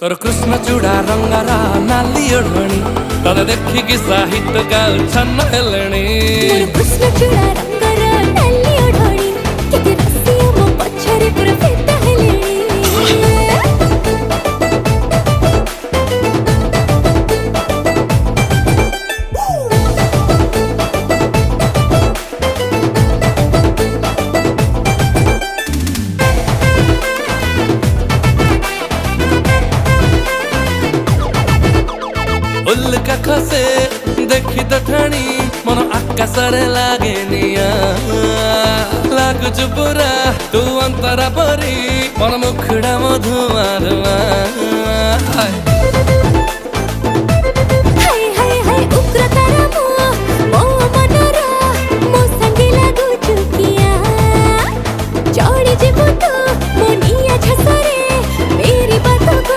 तोर कृष्ण चूड़ा रंगारा नाली ओढ़णी तोर देखी कि साहित्य का छन्न हेलणी कृष्ण चूड़ा रंगारा नाली ओढ़णी किते रसिया मो पछरे पुरा फेता हेलणी उल्का खसे देखी तो ठाणी मन आकाशरे लागे निया लागुच पुरा तू अंतरा परी मन मुखड़ा मधुमाधुमा